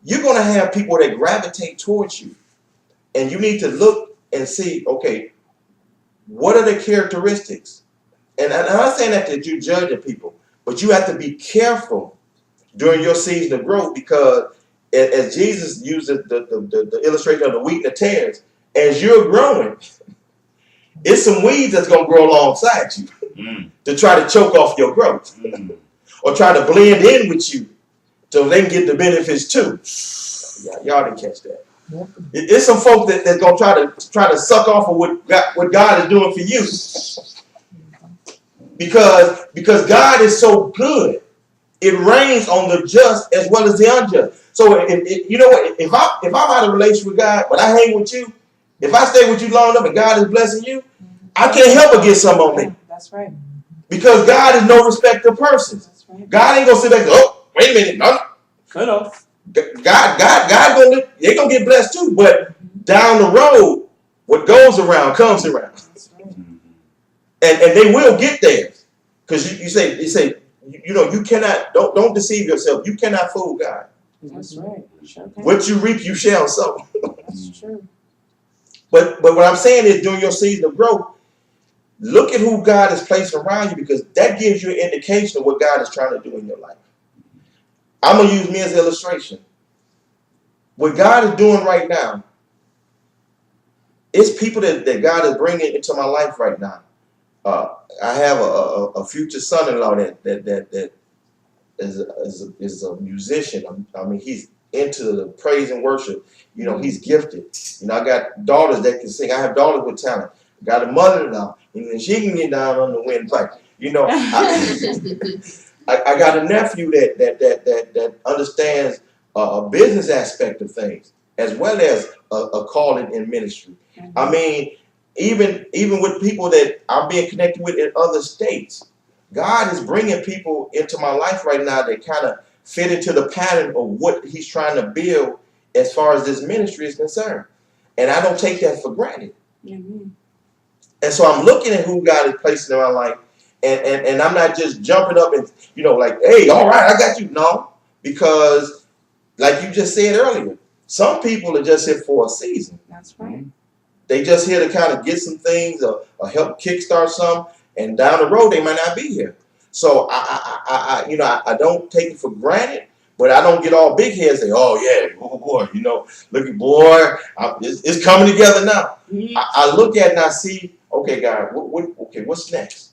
You're going to have people that gravitate towards you. And you need to look and see, okay, what are the characteristics? And I'm not saying that you judge the people, but you have to be careful during your season of growth, because as Jesus uses the illustration of the wheat and the tares, as you're growing, it's some weeds that's going to grow alongside you to try to choke off your growth or try to blend in with you so they can get the benefits too. Yeah, y'all didn't catch that. Yep. It's some folk that's gonna try to suck off of what God is doing for you, because God is so good. It rains on the just as well as the unjust. So you know what? If I'm out of relation with God, but I hang with you, if I stay with you long enough and God is blessing you, I can't help but get some on me. That's right. Because God is no respecter of persons. That's right. God ain't gonna sit back and oh, wait a minute, no. God they're gonna get blessed too, but down the road, what goes around comes around. Right. And they will get there. Because you say, you cannot, don't deceive yourself. You cannot fool God. That's right. Sure can. What you reap, you shall sow. That's true. But what I'm saying is, during your season of growth, look at who God has placed around you, because that gives you an indication of what God is trying to do in your life. I'm going to use me as an illustration. What God is doing right now, it's people that God is bringing into my life right now. I have a future son-in-law that is a musician. I mean, he's into the praise and worship. He's gifted. I got daughters that can sing. I have daughters with talent. I got a mother-in-law, and she can get down on the windpipe. I got a nephew that understands a business aspect of things as well as a calling in ministry. Mm-hmm. I mean, even with people that I'm being connected with in other states, God is bringing people into my life right now that kind of fit into the pattern of what He's trying to build as far as this ministry is concerned. And I don't take that for granted. Mm-hmm. And so I'm looking at who God is placing in my life. And I'm not just jumping up and, like, hey, all right, I got you. No, because like you just said earlier, some people are just here for a season. That's right. They just here to kind of get some things or help kickstart some. And down the road, they might not be here. So I don't take it for granted, but I don't get all big heads and say, oh, yeah, oh, boy, look at boy, it's coming together now. Mm-hmm. I look at it and I see, okay, God, what's next?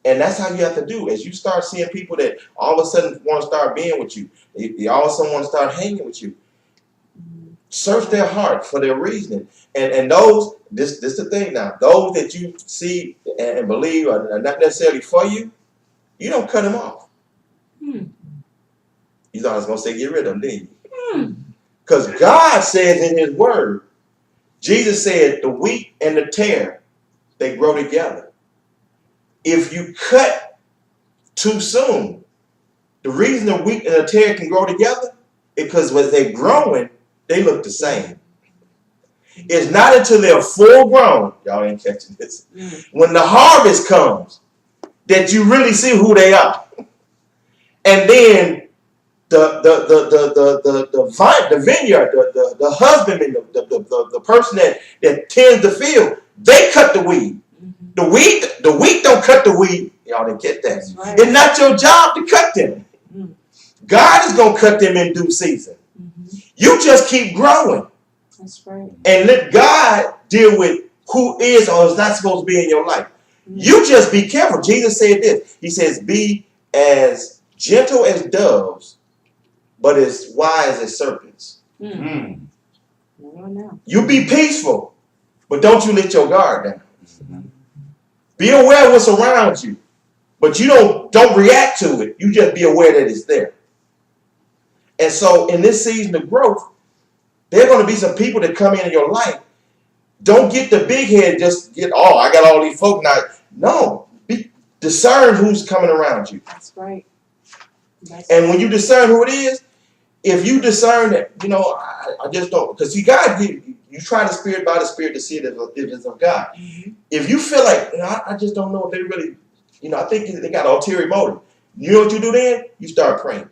And that's how you have to do. As you start seeing people that all of a sudden want to start being with you, they all of a sudden want to start hanging with you. Search their heart for their reasoning. And those, this the thing now, those that you see and believe are not necessarily for you, you don't cut them off. You thought I was going to say get rid of them, didn't you? Because God says in His word, Jesus said the wheat and the tare, they grow together. If you cut too soon, the reason the wheat and the tare can grow together is because when they're growing, they look the same. It's not until they're full grown, y'all ain't catching this, when the harvest comes that you really see who they are. And then the vineyard, the husbandman, the person that tends the field, they cut the weed. The wheat don't cut the weed. Y'all didn't get that. Right. It's not your job to cut them. God is going to cut them in due season. You just keep growing. That's right. And let God deal with who is or is not supposed to be in your life. You just be careful. Jesus said this. He says, be as gentle as doves, but as wise as serpents. You be peaceful, but don't you let your guard down. Be aware of what's around you, but you don't react to it. You just be aware that it's there. And so in this season of growth, there are going to be some people that come in your life. Don't get the big head, just get, oh, I got all these folk now. No. Discern who's coming around you. That's right. And when you discern who it is, if you discern that, you know, I just don't, because see, God, you try the Spirit by the Spirit to see if it's of God. Mm-hmm. If you feel like, you know, I just don't know if they really, you know, I think they got an ulterior motive. You know what you do then? You start praying.